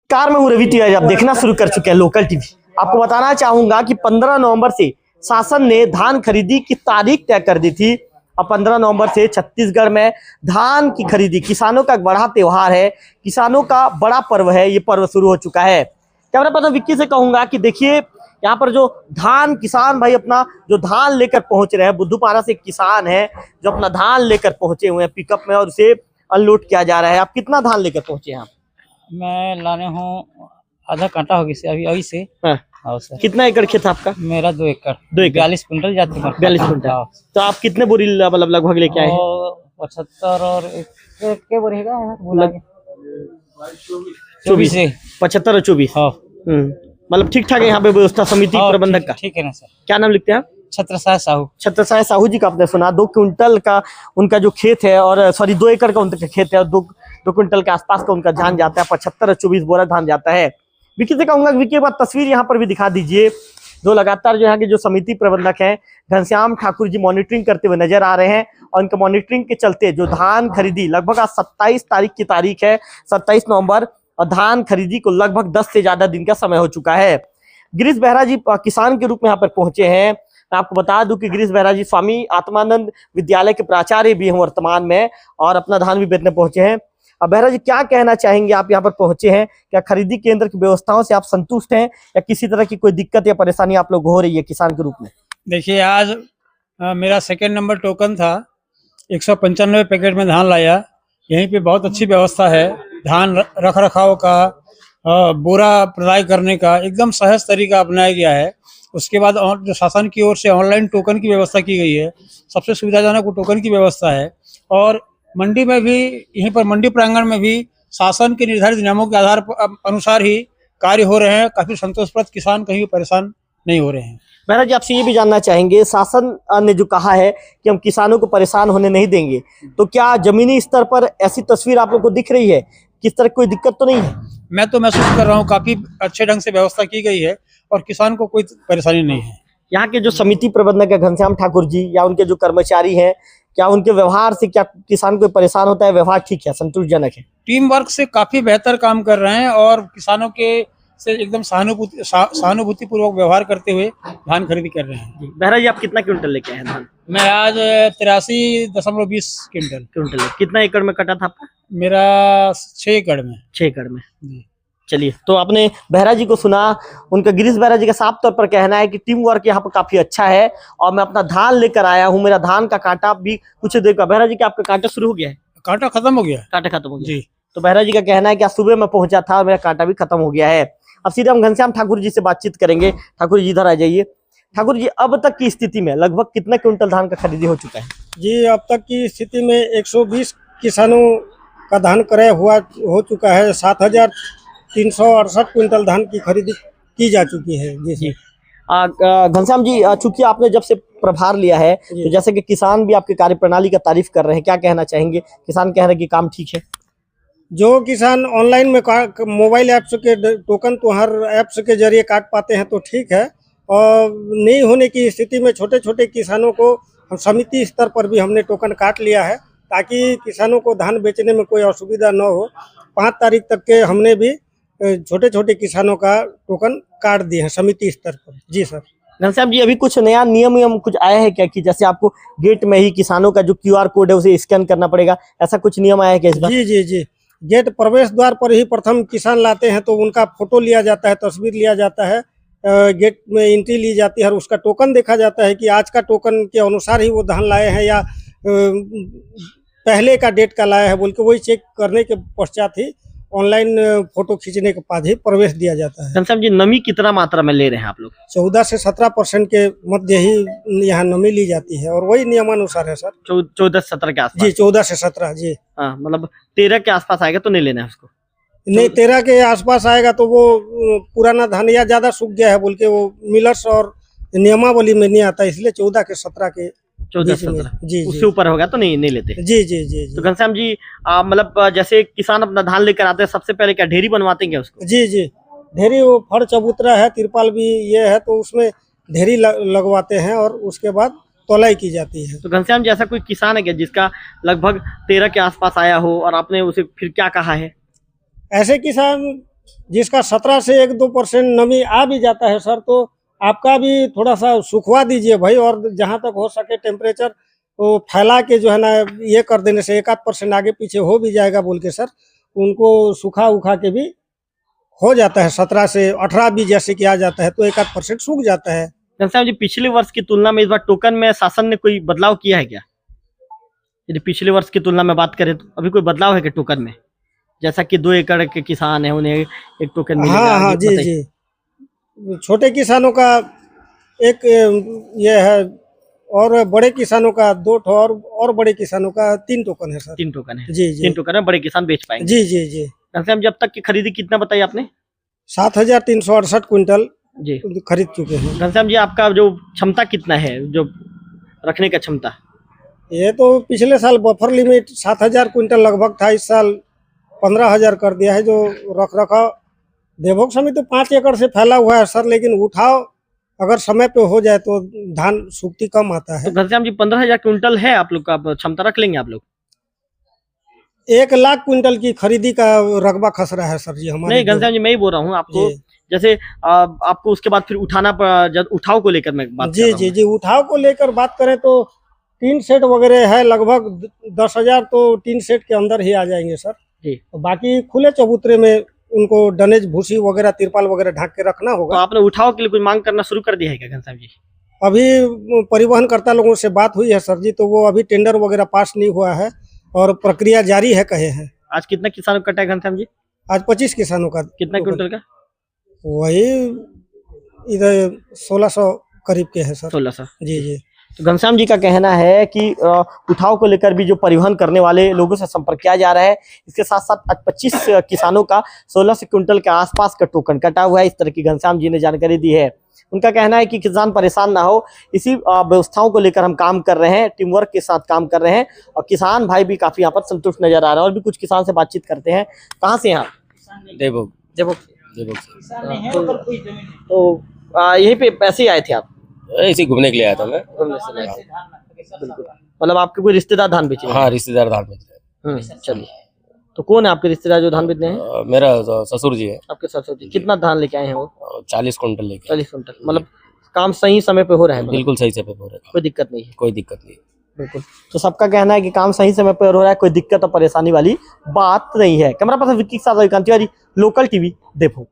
Car में हूँ रवि तिवारी, आप देखना शुरू कर चुके हैं लोकल टीवी। आपको बताना चाहूंगा कि 15 नवंबर से शासन ने धान खरीदी की तारीख तय कर दी थी। अब 15 नवंबर से छत्तीसगढ़ में धान की खरीदी, किसानों का एक बड़ा त्योहार है, किसानों का बड़ा पर्व है, ये पर्व शुरू हो चुका है। कैमरा पर्सन विक्की से कहूंगा कि देखिए यहाँ पर जो धान किसान भाई अपना जो धान लेकर पहुंच रहे हैं, बुद्धूपारा से एक किसान है जो अपना धान लेकर पहुंचे हुए हैं पिकअप में और उसे अनलोड किया जा रहा है। आप कितना धान लेकर पहुंचे हैं? मैं लाने हूँ आधा कांटा होगी से अभी से। हाँ सर। कितना एकड़ खेत है आपका? मेरा 2 एकड़। 2 एकड़ 42 क्विंटल जाती है। 42 क्विंटल। तो आप कितने बोरी मतलब लगभग लेके आए हैं? 75 और क्या बोरी है 24 से 75 और 24। हाँ मतलब ठीक ठाक है यहाँ पे व्यवस्था समिति प्रबंधक का। ठीक है ना सर। क्या नाम लिखते हैं आप? छत्रसाय साहू। छत्रसाय साहू जी का आपने सुना। 2 क्विंटल का उनका जो खेत है, और सॉरी 2 एकड़ का उनका खेत है और 2 क्विंटल के आसपास का उनका धान जाता है। 75 और 24 बोरा धान जाता है। विकी से कहूंगा विकी एक बार तस्वीर यहाँ पर भी दिखा दीजिए। जो लगातार जो यहाँ के जो समिति प्रबंधक हैं घनश्याम ठाकुर जी मॉनिटरिंग करते हुए नजर आ रहे हैं, और उनके मॉनिटरिंग के चलते जो धान खरीदी लगभग आज 27 तारीख की तारीख है, 27 नवंबर, और धान खरीदी को लगभग 10 से ज्यादा दिन का समय हो चुका है। गिरीश बेहरा जी किसान के रूप में यहाँ पर पहुंचे हैं। मैं आपको बता दूं कि गिरीश बेहरा जी स्वामी आत्मानंद विद्यालय के प्राचार्य भी हैं वर्तमान में, और अपना धान भी बेचने पहुंचे हैं। अब बेहरा जी क्या कहना चाहेंगे? आप यहाँ पर पहुंचे हैं, क्या खरीदी केंद्र की व्यवस्थाओं से आप संतुष्ट हैं या किसी तरह की कोई दिक्कत या परेशानी आप लोग हो रही है किसान के रूप में? देखिए आज मेरा 2nd नंबर टोकन था। 195 पैकेट में धान लाया। यहीं पे बहुत अच्छी व्यवस्था है धान रख रखाव का, बोरा प्रदाय करने का एकदम सहज तरीका अपनाया गया है। उसके बाद जो शासन की ओर से ऑनलाइन टोकन की व्यवस्था की गई है, सबसे सुविधाजनक वो टोकन की व्यवस्था है। और मंडी में भी, यहीं पर मंडी प्रांगण में भी शासन के निर्धारित नियमों के आधार पर अनुसार ही कार्य हो रहे हैं। काफी संतोषप्रद, किसान कहीं भी परेशान नहीं हो रहे हैं। बेहरा जी आपसे ये भी जानना चाहेंगे, शासन ने जो कहा है कि हम किसानों को परेशान होने नहीं देंगे, तो क्या जमीनी स्तर पर ऐसी तस्वीर आप लोग को दिख रही है? किस तरह कोई दिक्कत तो नहीं है? मैं तो महसूस कर रहा हूँ काफी अच्छे ढंग से व्यवस्था की गई है और किसान को कोई परेशानी नहीं है। यहाँ के जो समिति प्रबंधक है घनश्याम ठाकुर जी या उनके जो कर्मचारी हैं, क्या उनके व्यवहार से क्या किसान को परेशान होता है? व्यवहार ठीक है, संतोषजनक है? टीम वर्क से काफी बेहतर काम कर रहे हैं और किसानों के से एकदम सहानुभूति पूर्वक व्यवहार करते हुए धान खरीदी कर रहे हैं। बेहरा जी आप कितना क्विंटल लेके आए धान? मैं आज 83.20 क्विंटल। कितना एकड़ में कटा था आपका? मेरा 6 एकड़ में। 6 एकड़ में। चलिए, तो आपने बेहरा जी को सुना। उनका गिरीश बेहरा जी का साफ तौर पर कहना है कि टीम वर्क यहाँ पर काफी अच्छा है और मैं अपना धान लेकर आया हूँ। मेरा धान का कांटा भी कुछ देर का। बेहरा जी क्या आपका कांटा शुरू हो गया है? कांटा खत्म हो गया। कांटा खत्म हो गया जी। तो बेहरा जी का कहना है कि आज सुबह मैं पहुंचा था और मेरा कांटा भी खत्म हो गया है। अब सीधे हम घनश्याम ठाकुर जी से बातचीत करेंगे। ठाकुर जी इधर आ जाइए। ठाकुर जी, अब तक की स्थिति में लगभग कितने क्विंटल धान का खरीदी हो चुका है? जी, अब तक की स्थिति में 120 किसानों का धान क्रय हो चुका है। 7,368 क्विंटल धान की खरीदी की जा चुकी है। जी घनश्याम जी, चूंकि आपने जब से प्रभार लिया है तो जैसे कि किसान भी आपके कार्यप्रणाली का तारीफ कर रहे हैं, क्या कहना चाहेंगे? किसान कह रहे हैं कि काम ठीक है। जो किसान ऑनलाइन में मोबाइल ऐप्स के टोकन तो हर ऐप्स के जरिए काट पाते हैं तो ठीक है, और नहीं होने की स्थिति में छोटे छोटे किसानों को हम समिति स्तर पर भी हमने टोकन काट लिया है ताकि किसानों को धान बेचने में कोई असुविधा न हो। 5 तारीख तक के हमने भी छोटे छोटे किसानों का टोकन काट दिए हैं समिति स्तर पर। जी सर। घनश्याम जी, अभी कुछ नया नियम कुछ आया है क्या कि जैसे आपको गेट में ही किसानों का जो QR कोड है उसे स्कैन करना पड़ेगा, ऐसा कुछ नियम आया है क्या इस बार? जी, गेट प्रवेश द्वार पर ही प्रथम किसान लाते हैं तो उनका फोटो लिया जाता है, तस्वीर लिया जाता है, गेट में एंट्री ली जाती है और उसका टोकन देखा जाता है कि आज का टोकन के अनुसार ही वो धान लाए हैं या पहले का डेट का लाया है बोल के वही चेक करने के पश्चात ही ऑनलाइन फोटो खींचने के बाद ही प्रवेश दिया जाता है। घनश्याम जी, नमी कितना मात्रा में ले रहे हैं आप लोग? 14 से 17% के मध्य ही यहाँ नमी ली जाती है और वही नियमानुसार है सर। 14 से 17 के आसपास? जी, 14 से 17। जी हाँ, मतलब 13 के आसपास आएगा तो नहीं लेना है उसको? नहीं, 13 के आसपास आएगा तो वो पुराना धान या ज्यादा सूख गया है बोल के वो मिलर्स और नियमावली में नहीं आता, इसलिए 14 के 17 के 14-17 जी उससे ऊपर होगा तो नहीं लेते। जी। तो घनश्याम जी, मतलब जैसे किसान अपना धान लेकर आते हैं, सबसे पहले क्या ढेरी बनवाते हैं क्या उसको? जी, ढेरी वो फड़ चबूतरा है, तिरपाल भी ये है तो उसमें ढेरी लगवाते हैं और उसके बाद तौलाई की जाती है। तो घनश्याम जी, ऐसा कोई किसान है क्या जिसका लगभग 13 के आसपास आया हो और आपने उसे फिर क्या कहा है? ऐसे किसान जिसका 17 से 1-2% नमी आ भी जाता है सर, तो आपका भी थोड़ा सा सुखवा दीजिए भाई। और जहाँ तक हो सके टेम्परेचर तो फैला के जो है ना, ये कर देने से 1-8% आगे पीछे हो भी जाएगा बोल के सर, उनको सुखा उखा के भी हो जाता है। 17 से 18 भी जैसे कि आ जाता है तो 1-8% सूख जाता है। घनश्याम जी, पिछले वर्ष की तुलना में इस बार टोकन में शासन ने कोई बदलाव किया है क्या? यदि पिछले वर्ष की तुलना में बात करें तो अभी कोई बदलाव है क्या टोकन में? जैसा कि 2 एकड़ के किसान है उन्हें एक टोकन मिलेगा। हाँ हाँ, ये जी बताइए। जी। छोटे किसानों का एक ये है, और बड़े किसानों का 2 ठो, और बड़े किसानों का 3 टोकन है सर। 3 टोकन है। जी जी 3 टोकन है, बड़े किसान बेच पाएंगे। जी जी जी। घनश्याम जी, अब तक की खरीदी कितना बताई आपने? 7,368 क्विंटल जी। खरीद चुके हैं। घनश्याम जी, आपका जो क्षमता कितना है, जो रखने का क्षमता? ये तो पिछले साल बफर लिमिट 7,000 क्विंटल लगभग था, इस साल 15,000 कर दिया है। जो रख रखाव देवभोग समिति तो 5 एकड़ से फैला हुआ है सर, लेकिन उठाव अगर समय पे हो जाए तो धान सूखती कम आता तो है। घनश्याम जी, 15,000 क्विंटल है आप लोग का, आप क्षमता रख लेंगे आप लोग? 1 लाख क्विंटल की खरीदी का रकबा खसरा है सर जी हमारे। नहीं घनश्याम जी, मैं ही बोल रहा हूँ आपको, जी। जैसे आपको उसके बाद फिर उठाना जब उठाव को लेकर मैं बात कर जी रहा जी हूँ। जी, उठाव को लेकर बात करें तो 3 सेट वगैरह है, लगभग 10,000 तो 3 सेट के अंदर ही आ जाएंगे सर। जी। तो बाकी खुले चबूतरे में उनको डनेज, भूसी वगैरह, तिरपाल वगैरह ढक के रखना तो होगा। आपने उठाव के लिए कोई मांग करना शुरू कर दिया है क्या घनश्याम जी? अभी परिवहनकर्ता लोगों से बात हुई है सर जी, तो वो अभी टेंडर वगैरह पास नहीं हुआ है और प्रक्रिया जारी है कहे हैं। आज कितना किसानों का कटा है घनश्याम जी? आज 25 किसानों का। कितना क्विंटल का? वही इधर 1,600 करीब के है सर। 1600। जी जी। तो घनश्याम जी का कहना है कि उठाव को लेकर भी जो परिवहन करने वाले लोगों से संपर्क किया जा रहा है। इसके साथ साथ 25 किसानों का 1600 क्विंटल के आसपास का टोकन कटा हुआ है, इस तरह की घनश्याम जी ने जानकारी दी है। उनका कहना है कि किसान परेशान ना हो, इसी व्यवस्थाओं को लेकर हम काम कर रहे हैं, टीम वर्क के साथ काम कर रहे हैं और किसान भाई भी काफी यहाँ पर संतुष्ट नजर आ रहे हैं। और भी कुछ किसान से बातचीत करते हैं। कहाँ से यहाँ? देवभोग। देवभोग। देवभोग से। तो यहीं पे पैसे ही आए थे आप? ऐसे ही घूमने के लिए आया था मैं। बिल्कुल, मतलब आपके कोई रिश्तेदार धान बेचे हैं? हाँ, रिश्तेदार धान बेच रहे चलिए, तो कौन है आपके रिश्तेदार जो धान बेचते हैं? हैं। मेरा ससुर जी है। आपके ससुर जी कितना धान लेके आए हैं वो? 40 कुंटल लेके। 40 कुंटल, मतलब काम सही समय पे हो रहा है? मतलब बिल्कुल सही से पे हो रहा है, कोई दिक्कत नहीं है? कोई दिक्कत नहीं। बिल्कुल, तो सबका कहना है कि काम सही समय पर हो रहा है, कोई दिक्कत और परेशानी वाली बात नहीं है। कैमरा पर्सन विक्की के साथ रविकांत तिवारी, लोकल टीवी, देवभोग।